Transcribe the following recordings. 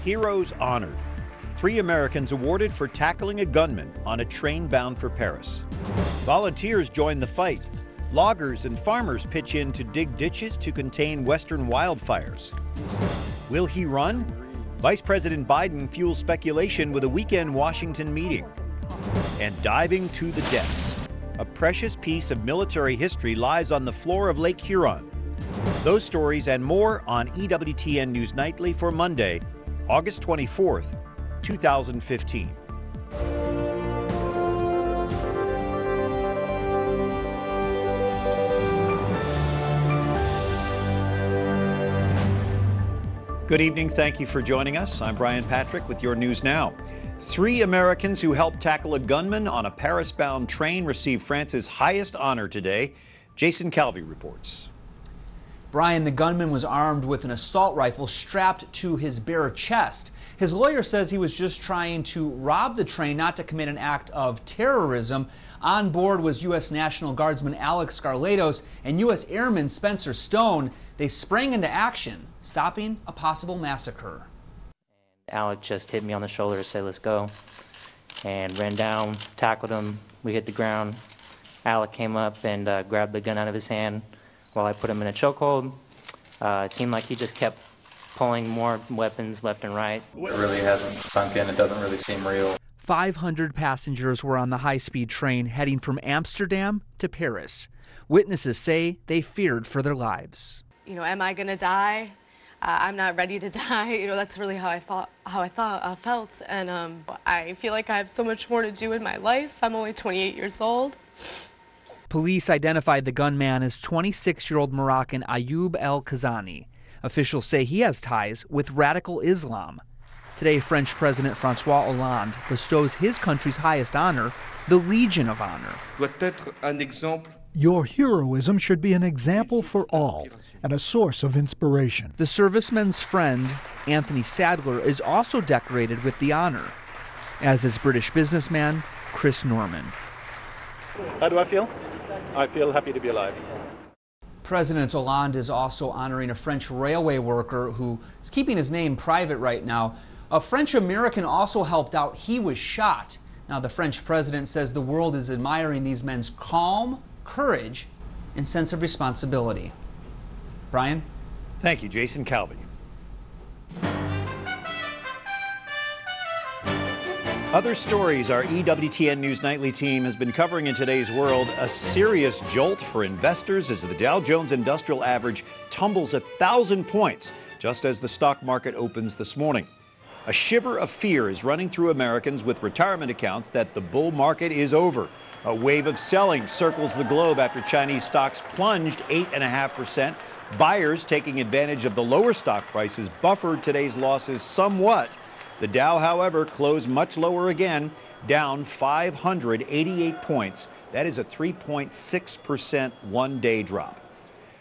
Heroes honored. 3 Americans awarded for tackling a gunman on a train bound for Paris. Volunteers join the fight. Loggers and farmers pitch in to dig ditches to contain western wildfires. Will he run? Vice President Biden fuels speculation with a weekend Washington meeting. And diving to the depths. A precious piece of military history lies on the floor of Lake Huron. Those stories and more on EWTN News Nightly for Monday, August 24th, 2015. Good evening. Thank you for joining us. I'm Brian Patrick with your news now. 3 Americans who helped tackle a gunman on a Paris-bound train received France's highest honor today. Jason Calvi reports. Brian, the gunman was armed with an assault rifle strapped to his bare chest. His lawyer says he was just trying to rob the train, not to commit an act of terrorism. On board was U.S. National Guardsman Alex Scarlatos and U.S. Airman Spencer Stone. They sprang into action, stopping a possible massacre. Alex just hit me on the shoulder, said, "Let's go," and ran down, tackled him. We hit the ground. Alex came up and grabbed the gun out of his hand while I put him in a chokehold. It seemed like he just kept pulling more weapons left and right. It really hasn't sunk in. It doesn't really seem real. 500 passengers were on the high-speed train heading from Amsterdam to Paris. Witnesses say they feared for their lives. Am I going to die? I'm not ready to die. That's really how I felt. And I feel like I have so much more to do in my life. I'm only 28 years old. Police identified the gunman as 26-year-old Moroccan Ayoub El-Kazani. Officials say he has ties with radical Islam. Today, French President François Hollande bestows his country's highest honor, the Legion of Honor. Your heroism should be an example for all and a source of inspiration. The serviceman's friend, Anthony Sadler, is also decorated with the honor, as is British businessman Chris Norman. How do I feel? I feel happy to be alive. President Hollande is also honoring a French railway worker who is keeping his name private right now. A French American also helped out. He was shot. Now, the French president says the world is admiring these men's calm, courage, and sense of responsibility. Brian? Thank you, Jason Calvi. Other stories our EWTN News Nightly team has been covering in today's world. A serious jolt for investors as the Dow Jones Industrial Average tumbles 1,000 points just as the stock market opens this morning. A shiver of fear is running through Americans with retirement accounts that the bull market is over. A wave of selling circles the globe after Chinese stocks plunged 8.5%. Buyers taking advantage of the lower stock prices buffered today's losses somewhat. The Dow, however, closed much lower again, down 588 points. That is a 3.6% one-day drop.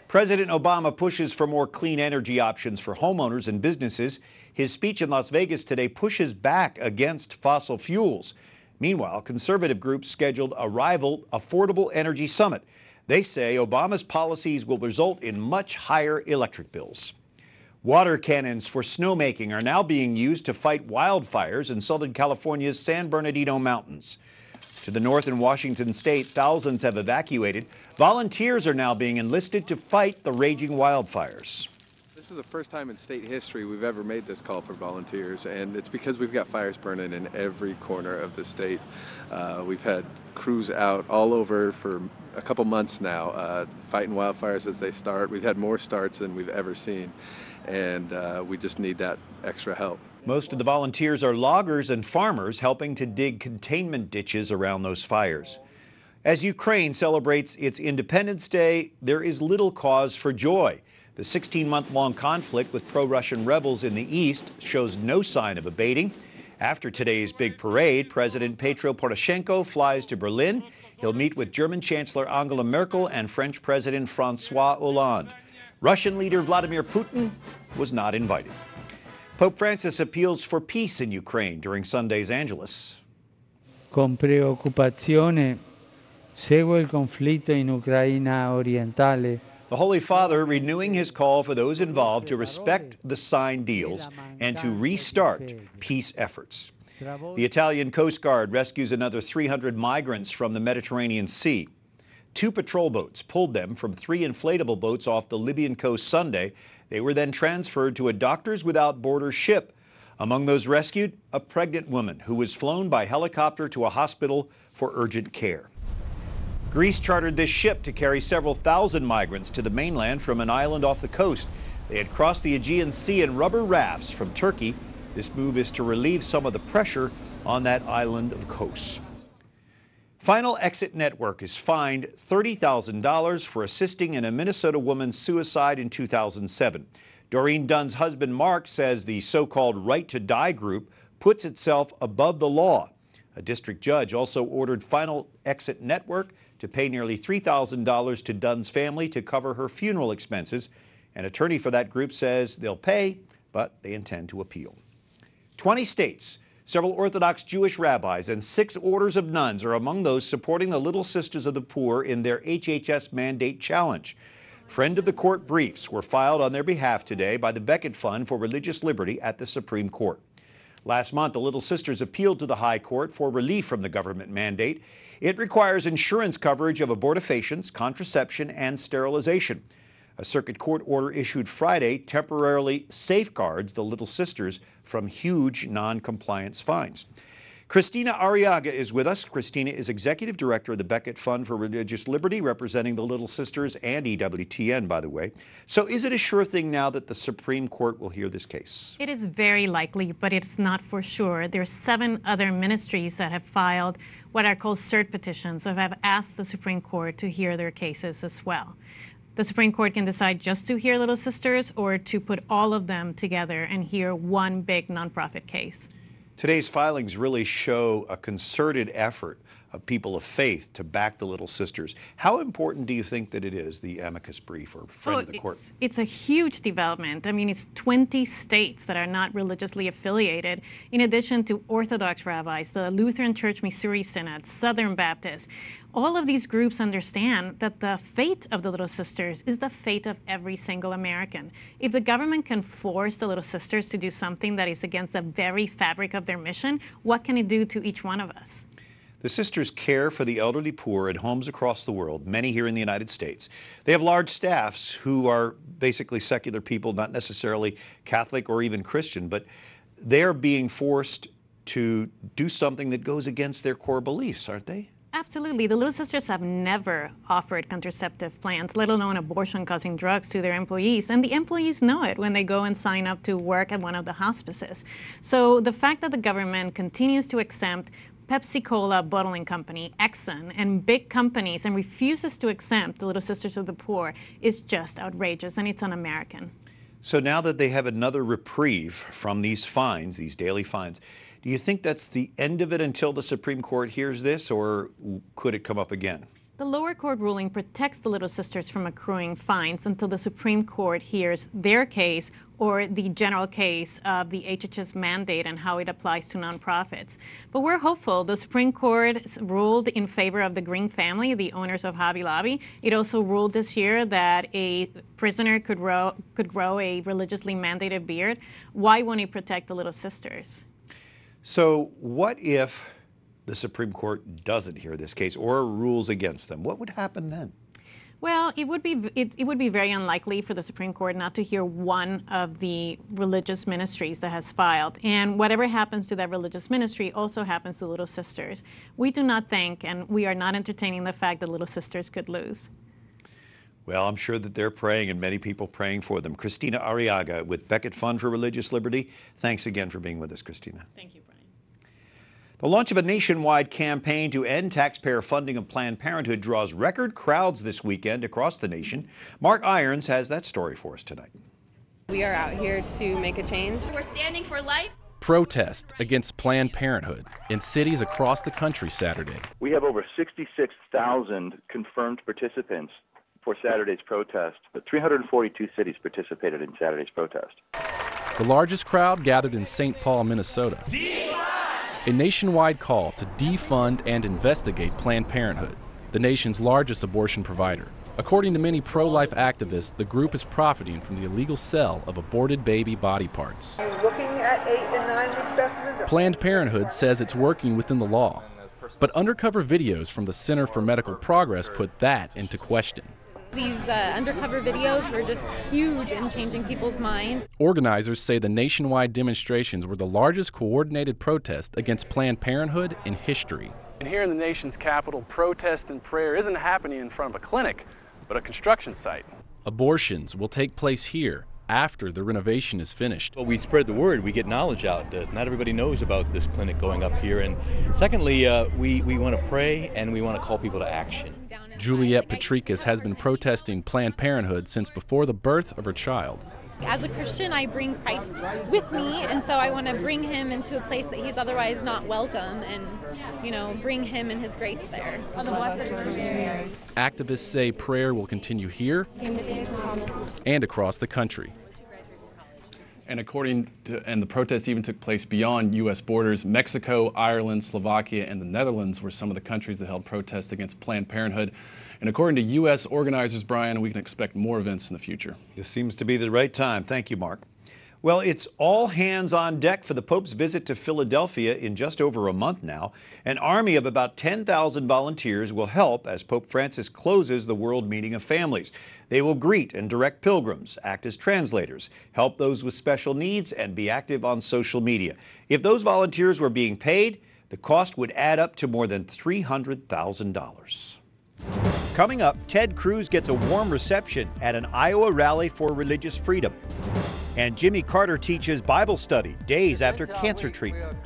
President Obama pushes for more clean energy options for homeowners and businesses. His speech in Las Vegas today pushes back against fossil fuels. Meanwhile, conservative groups scheduled a rival affordable energy summit. They say Obama's policies will result in much higher electric bills. Water cannons for snowmaking are now being used to fight wildfires in Southern California's San Bernardino Mountains. To the north in Washington state, thousands have evacuated. Volunteers are now being enlisted to fight the raging wildfires. This is the first time in state history we've ever made this call for volunteers, and it's because we've got fires burning in every corner of the state. We've had crews out all over for a couple months now, fighting wildfires as they start. We've had more starts than we've ever seen, and we just need that extra help. Most of the volunteers are loggers and farmers helping to dig containment ditches around those fires. As Ukraine celebrates its Independence Day, there is little cause for joy. The 16-month-long conflict with pro-Russian rebels in the east shows no sign of abating. After today's big parade, President Petro Poroshenko flies to Berlin. He'll meet with German Chancellor Angela Merkel and French President François Hollande. Russian leader Vladimir Putin was not invited. Pope Francis appeals for peace in Ukraine during Sunday's Angelus. Con preoccupazione seguo il conflitto in Ucraina orientale, The Holy Father renewing his call for those involved to respect the signed deals and to restart peace efforts. The Italian Coast Guard rescues another 300 migrants from the Mediterranean Sea. 2 patrol boats pulled them from 3 inflatable boats off the Libyan coast Sunday. They were then transferred to a Doctors Without Borders ship. Among those rescued, a pregnant woman who was flown by helicopter to a hospital for urgent care. Greece chartered this ship to carry several thousand migrants to the mainland from an island off the coast. They had crossed the Aegean Sea in rubber rafts from Turkey. This move is to relieve some of the pressure on that island of Kos. Final Exit Network is fined $30,000 for assisting in a Minnesota woman's suicide in 2007. Doreen Dunn's husband Mark says the so-called Right to Die group puts itself above the law. A district judge also ordered Final Exit Network to pay nearly $3,000 to Dunn's family to cover her funeral expenses. An attorney for that group says they'll pay, but they intend to appeal. 20 states, several Orthodox Jewish rabbis, and 6 orders of nuns are among those supporting the Little Sisters of the Poor in their HHS mandate challenge. Friend of the Court briefs were filed on their behalf today by the Becket Fund for Religious Liberty at the Supreme Court. Last month, the Little Sisters appealed to the High Court for relief from the government mandate. It requires insurance coverage of abortifacients, contraception, and sterilization. A circuit court order issued Friday temporarily safeguards the Little Sisters from huge non-compliance fines. Kristina Arriaga is with us. Kristina is Executive Director of the Becket Fund for Religious Liberty, representing the Little Sisters and EWTN, by the way. So is it a sure thing now that the Supreme Court will hear this case? It is very likely, but it's not for sure. There are 7 other ministries that have filed what are called cert petitions, so have asked the Supreme Court to hear their cases as well. The Supreme Court can decide just to hear Little Sisters or to put all of them together and hear one big nonprofit case. Today's filings really show a concerted effort of people of faith to back the Little Sisters. How important do you think that it is, the amicus brief or friend of the court? It's a huge development. I mean, it's 20 states that are not religiously affiliated, in addition to Orthodox rabbis, the Lutheran Church Missouri Synod, Southern Baptists. All of these groups understand that the fate of the Little Sisters is the fate of every single American. If the government can force the Little Sisters to do something that is against the very fabric of their mission, what can it do to each one of us? The sisters care for the elderly poor at homes across the world, many here in the United States. They have large staffs who are basically secular people, not necessarily Catholic or even Christian, but they're being forced to do something that goes against their core beliefs, aren't they? Absolutely. The Little Sisters have never offered contraceptive plans, let alone abortion-causing drugs, to their employees. And the employees know it when they go and sign up to work at one of the hospices. So the fact that the government continues to exempt Pepsi-Cola bottling company, Exxon, and big companies and refuses to exempt the Little Sisters of the Poor is just outrageous, and it's un-American. So now that they have another reprieve from these fines, these daily fines, do you think that's the end of it until the Supreme Court hears this, or could it come up again? The lower court ruling protects the Little Sisters from accruing fines until the Supreme Court hears their case or the general case of the HHS mandate and how it applies to nonprofits. But we're hopeful. The Supreme Court ruled in favor of the Green family, the owners of Hobby Lobby. It also ruled this year that a prisoner could grow a religiously mandated beard. Why won't it protect the Little Sisters? So what if the Supreme Court doesn't hear this case or rules against them? What would happen then? Well, it would be very unlikely for the Supreme Court not to hear one of the religious ministries that has filed. And whatever happens to that religious ministry also happens to Little Sisters. We do not think, and we are not entertaining the fact that Little Sisters could lose. Well, I'm sure that they're praying and many people praying for them. Kristina Arriaga with Becket Fund for Religious Liberty. Thanks again for being with us, Kristina. Thank you, Brian. The launch of a nationwide campaign to end taxpayer funding of Planned Parenthood draws record crowds this weekend across the nation. Mark Irons has that story for us tonight. We are out here to make a change. We're standing for life. Protest against Planned Parenthood in cities across the country Saturday. We have over 66,000 confirmed participants for Saturday's protest. 342 cities participated in Saturday's protest. The largest crowd gathered in St. Paul, Minnesota. A nationwide call to defund and investigate Planned Parenthood, the nation's largest abortion provider. According to many pro-life activists, the group is profiting from the illegal sale of aborted baby body parts. Are you looking at 8 and 9 week specimens? Planned Parenthood says it's working within the law, but undercover videos from the Center for Medical Progress put that into question. These undercover videos were just huge in changing people's minds. Organizers say the nationwide demonstrations were the largest coordinated protest against Planned Parenthood in history. And here in the nation's capital, protest and prayer isn't happening in front of a clinic, but a construction site. Abortions will take place here after the renovation is finished. Well, we spread the word, we get knowledge out. Not everybody knows about this clinic going up here. And secondly, we want to pray and we want to call people to action. Juliette Patrikas has been protesting Planned Parenthood since before the birth of her child. As a Christian, I bring Christ with me, and so I want to bring him into a place that he's otherwise not welcome and, bring him and his grace there. Activists say prayer will continue here and across the country. And and the protest even took place beyond U.S. borders. Mexico, Ireland, Slovakia, and the Netherlands were some of the countries that held protests against Planned Parenthood. And according to U.S. organizers, Brian, we can expect more events in the future. This seems to be the right time. Thank you, Mark. Well, it's all hands on deck for the Pope's visit to Philadelphia in just over a month now. An army of about 10,000 volunteers will help as Pope Francis closes the World Meeting of Families. They will greet and direct pilgrims, act as translators, help those with special needs, and be active on social media. If those volunteers were being paid, the cost would add up to more than $300,000. Coming up, Ted Cruz gets a warm reception at an Iowa rally for religious freedom. And Jimmy Carter teaches Bible study days after cancer treatment.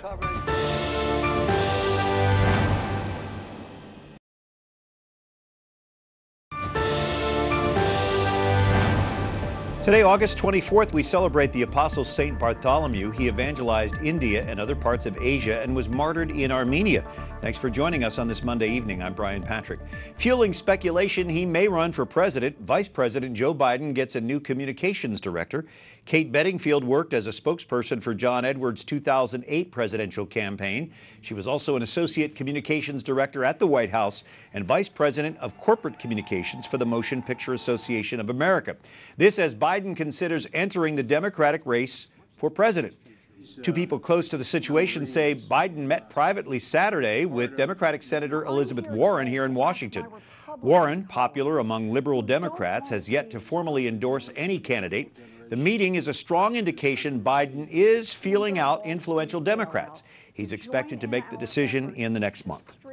Today, August 24th, we celebrate the Apostle St. Bartholomew. He evangelized India and other parts of Asia and was martyred in Armenia. Thanks for joining us on this Monday evening. I'm Brian Patrick. Fueling speculation he may run for president, Vice President Joe Biden gets a new communications director. Kate Bedingfield worked as a spokesperson for John Edwards' 2008 presidential campaign. She was also an associate communications director at the White House and vice president of corporate communications for the Motion Picture Association of America. This as Biden considers entering the Democratic race for president. Two people close to the situation say Biden met privately Saturday with Democratic Senator Elizabeth Warren here in Washington. Warren, popular among liberal Democrats, has yet to formally endorse any candidate. The meeting is a strong indication Biden is feeling out influential Democrats. He's expected to make the decision in the next month.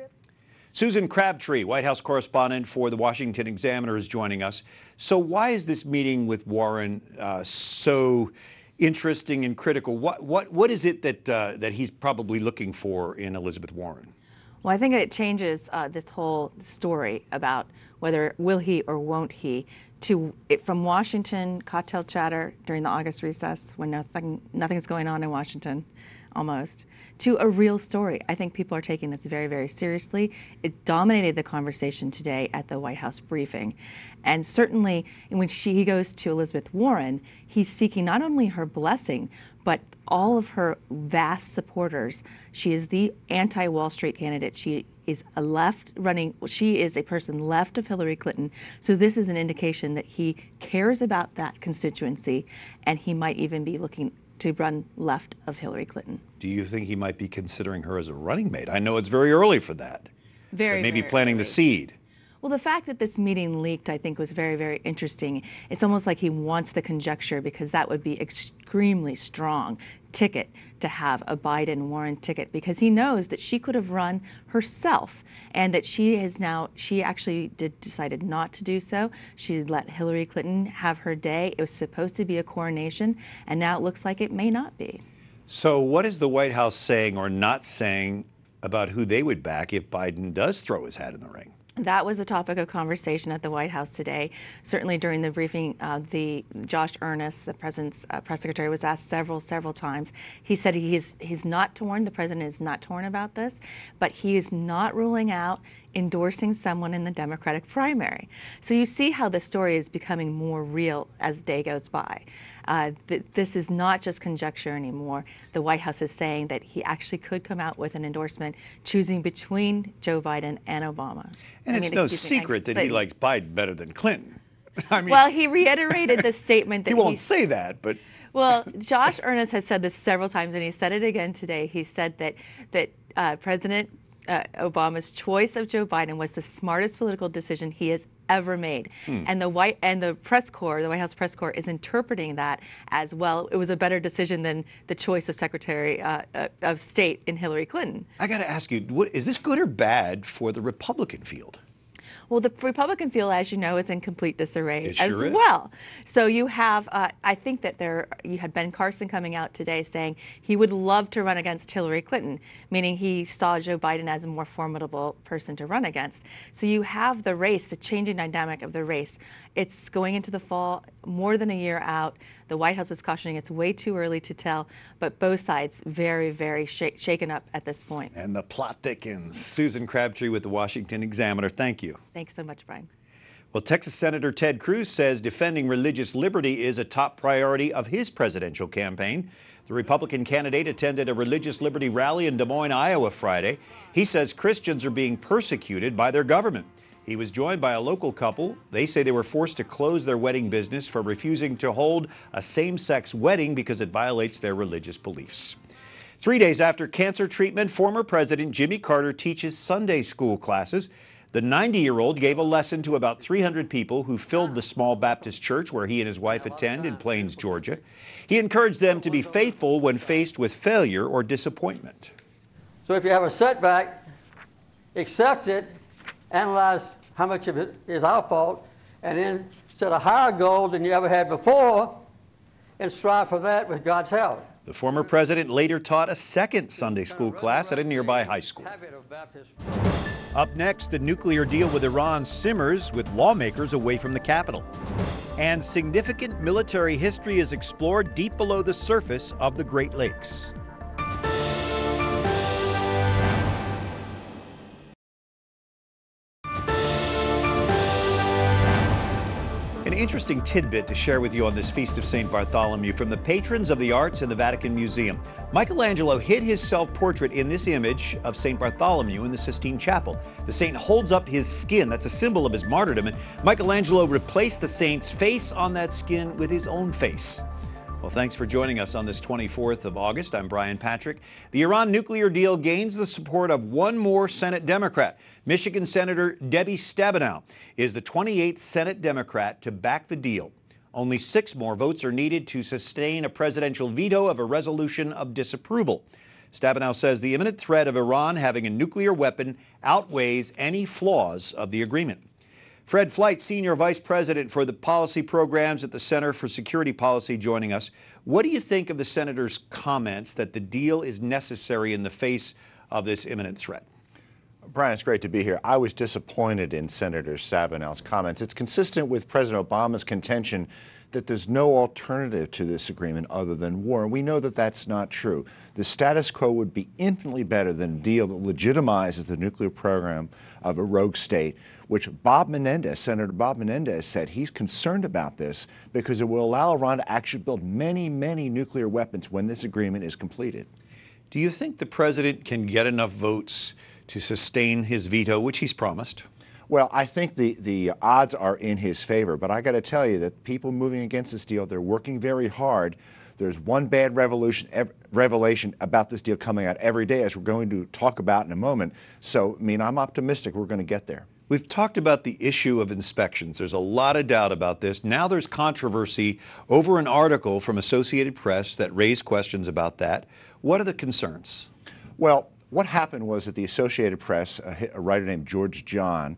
Susan Crabtree, White House correspondent for the Washington Examiner, is joining us. So why is this meeting with Warren so interesting and critical? What is it that he's probably looking for in Elizabeth Warren? Well, I think it changes this whole story about whether will he or won't he from Washington cocktail chatter during the August recess when nothing's going on in Washington, almost, to a real story. I think people are taking this very, very seriously. It dominated the conversation today at the White House briefing. And certainly when he goes to Elizabeth Warren, he's seeking not only her blessing, but all of her vast supporters. She is the anti-Wall Street candidate. She is she is a person left of Hillary Clinton. So this is an indication that he cares about that constituency, and he might even be looking to run left of Hillary Clinton. Do you think he might be considering her as a running mate? I know it's very early for that. Maybe planting the seed. Well, the fact that this meeting leaked, I think, was very, very interesting. It's almost like he wants the conjecture because that would be extremely strong ticket to have a Biden-Warren ticket, because he knows that she could have run herself and that she actually decided not to do so. She let Hillary Clinton have her day. It was supposed to be a coronation, and now it looks like it may not be. So what is the White House saying or not saying about who they would back if Biden does throw his hat in the ring? That was the topic of conversation at the White House today. Certainly during the briefing, Josh Earnest, the president's press secretary, was asked several times. He said he's not torn, the president is not torn about this, but he is not ruling out endorsing someone in the Democratic primary. So you see how the story is becoming more real as the day goes by. This is not just conjecture anymore. The White House is saying that he actually could come out with an endorsement choosing between Joe Biden and Obama. And it's no secret that he likes Biden better than Clinton. I mean, well, he reiterated the statement that he won't say that, but well, Josh Earnest has said this several times, and he said it again today. He said that President Obama's choice of Joe Biden was the smartest political decision he has ever made. And the White House press corps is interpreting that as, well, it was a better decision than the choice of Secretary of State in Hillary Clinton. I got to ask you, is this good or bad for the Republican field? Well, the Republican field, as you know, is in complete disarray as sure well. So you have, I think that you had Ben Carson coming out today saying he would love to run against Hillary Clinton, meaning he saw Joe Biden as a more formidable person to run against. So you have the race, the changing dynamic of the race. It's going into the fall, more than a year out. The White House is cautioning it's way too early to tell, but both sides very, very shaken up at this point. And the plot thickens. Susan Crabtree with the Washington Examiner. Thank you. Thanks so much, Brian. Well, Texas Senator Ted Cruz says defending religious liberty is a top priority of his presidential campaign. The Republican candidate attended a religious liberty rally in Des Moines, Iowa Friday. He says Christians are being persecuted by their government. He was joined by a local couple. They say they were forced to close their wedding business for refusing to hold a same-sex wedding because it violates their religious beliefs. 3 days after cancer treatment, former President Jimmy Carter teaches Sunday school classes. The 90-year-old gave a lesson to about 300 people who filled the small Baptist church where he and his wife attend in Plains, Georgia. He encouraged them to be faithful when faced with failure or disappointment. So if you have a setback, accept it, analyze how much of it is our fault, and then set a higher goal than you ever had before and strive for that with God's help. The former president later taught a second Sunday school class at a nearby high school. Up next, the nuclear deal with Iran simmers with lawmakers away from the capital. And significant military history is explored deep below the surface of the Great Lakes. An interesting tidbit to share with you on this Feast of St. Bartholomew from the patrons of the arts in the Vatican Museum. Michelangelo hid his self-portrait in this image of St. Bartholomew in the Sistine Chapel. The saint holds up his skin. That's a symbol of his martyrdom. And Michelangelo replaced the saint's face on that skin with his own face. Well, thanks for joining us on this 24th of August. I'm Brian Patrick. The Iran nuclear deal gains the support of one more Senate Democrat. Michigan Senator Debbie Stabenow is the 28th Senate Democrat to back the deal. Only 6 more votes are needed to sustain a presidential veto of a resolution of disapproval. Stabenow says the imminent threat of Iran having a nuclear weapon outweighs any flaws of the agreement. Fred Flight, Senior Vice President for the Policy Programs at the Center for Security Policy, joining us. What do you think of the Senator's comments that the deal is necessary in the face of this imminent threat? Brian, it's great to be here. I was disappointed in Senator Stabenow's comments. It's consistent with President Obama's contention that there's no alternative to this agreement other than war. And we know that that's not true. The status quo would be infinitely better than a deal that legitimizes the nuclear program of a rogue state, which Senator Bob Menendez said he's concerned about this because it will allow Iran to actually build many, many nuclear weapons when this agreement is completed. Do you think the president can get enough votes to sustain his veto, which he's promised? Well, I think the odds are in his favor, but I got to tell you that people moving against this deal, they're working very hard. There's one bad revelation about this deal coming out every day, as we're going to talk about in a moment. So, I mean, I'm optimistic we're going to get there. We've talked about the issue of inspections. There's a lot of doubt about this. Now there's controversy over an article from Associated Press that raised questions about that. What are the concerns? Well, what happened was that the Associated Press, a writer named George John,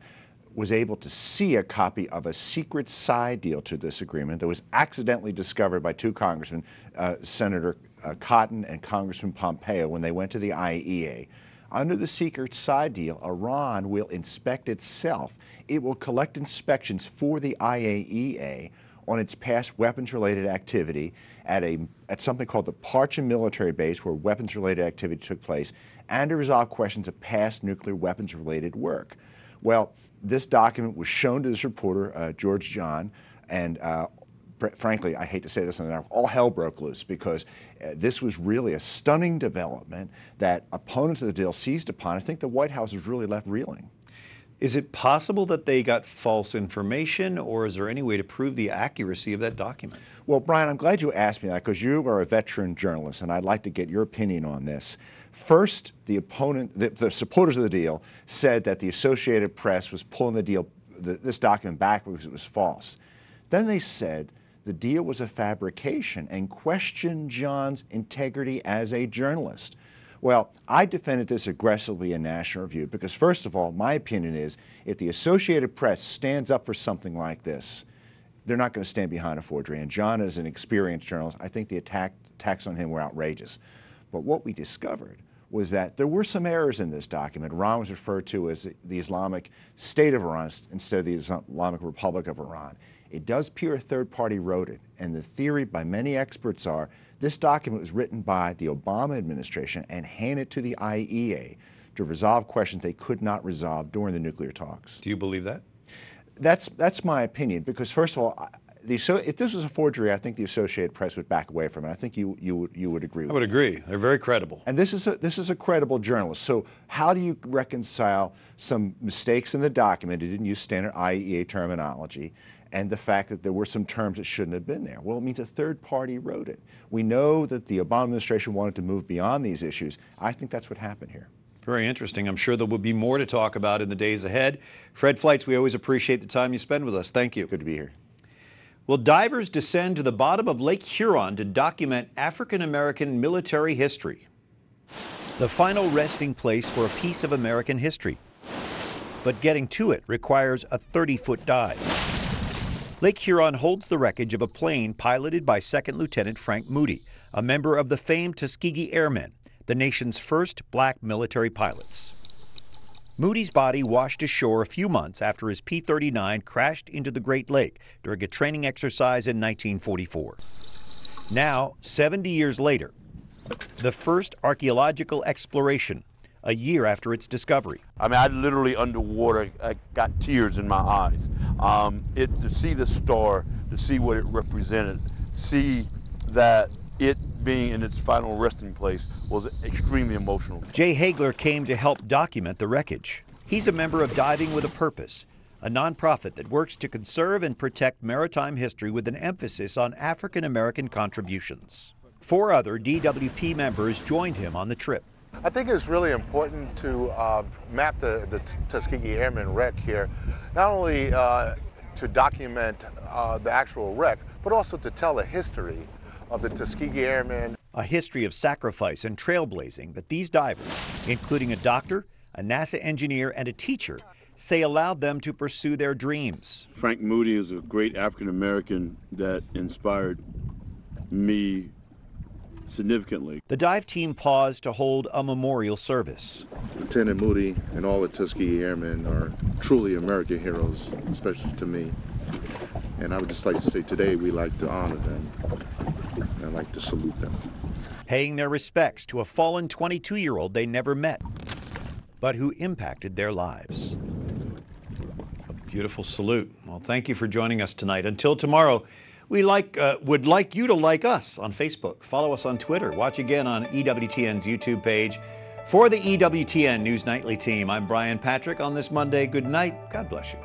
was able to see a copy of a secret side deal to this agreement that was accidentally discovered by 2 congressmen, Senator Cotton and Congressman Pompeo, when they went to the IAEA. Under the secret side deal, Iran will inspect itself. It will collect inspections for the IAEA on its past weapons-related activity at something called the Parchin military base, where weapons-related activity took place, and to resolve questions of past nuclear weapons-related work. Well, this document was shown to this reporter, George John, and frankly, I hate to say this, all hell broke loose because this was really a stunning development that opponents of the deal seized upon. I think the White House was really left reeling. Is it possible that they got false information, or is there any way to prove the accuracy of that document? Well, Brian, I'm glad you asked me that because you are a veteran journalist, and I'd like to get your opinion on this. First, the supporters of the deal said that the Associated Press was pulling this document back because it was false. Then they said the deal was a fabrication and questioned John's integrity as a journalist. Well, I defended this aggressively in National Review because, first of all, my opinion is if the Associated Press stands up for something like this, they're not going to stand behind a forgery. And John is an experienced journalist. I think the attacks on him were outrageous. But what we discovered was that there were some errors in this document. Iran was referred to as the Islamic State of Iran instead of the Islamic Republic of Iran. It does appear a third party wrote it, and the theory by many experts are this document was written by the Obama administration and handed to the IEA to resolve questions they could not resolve during the nuclear talks. Do you believe that? That's my opinion, because first of all, if this was a forgery, I think the Associated Press would back away from it. I think you would agree with me. I would agree. They're very credible. And this is a credible journalist. So how do you reconcile some mistakes in the document? It didn't use standard IEA terminology, and the fact that there were some terms that shouldn't have been there. Well, it means a third party wrote it. We know that the Obama administration wanted to move beyond these issues. I think that's what happened here. Very interesting. I'm sure there will be more to talk about in the days ahead. Fred Fleitz, we always appreciate the time you spend with us. Thank you. Good to be here. Well, divers descend to the bottom of Lake Huron to document African-American military history. The final resting place for a piece of American history. But getting to it requires a 30-foot dive. Lake Huron holds the wreckage of a plane piloted by Second Lieutenant Frank Moody, a member of the famed Tuskegee Airmen, the nation's first black military pilots. Moody's body washed ashore a few months after his P-39 crashed into the Great Lake during a training exercise in 1944. Now, 70 years later, the first archaeological exploration, a year after its discovery. I mean, I literally underwater, I got tears in my eyes. To see the star, to see what it represented, see that it being in its final resting place was extremely emotional. Jay Hagler came to help document the wreckage. He's a member of Diving with a Purpose, a nonprofit that works to conserve and protect maritime history with an emphasis on African-American contributions. 4 other DWP members joined him on the trip. I think it's really important to map the Tuskegee Airmen wreck here, not only to document the actual wreck, but also to tell the history of the Tuskegee Airmen. A history of sacrifice and trailblazing that these divers, including a doctor, a NASA engineer, and a teacher, say allowed them to pursue their dreams. Frank Moody is a great African American that inspired me significantly. The dive team paused to hold a memorial service. Lieutenant Moody and all the Tuskegee Airmen are truly American heroes, especially to me. And I would just like to say today we like to honor them, and I'd like to salute them. Paying their respects to a fallen 22-year-old they never met, but who impacted their lives. A beautiful salute. Well, thank you for joining us tonight. Until tomorrow, we would like you to like us on Facebook, follow us on Twitter, watch again on EWTN's YouTube page. For the EWTN News Nightly team, I'm Brian Patrick. On this Monday, good night. God bless you.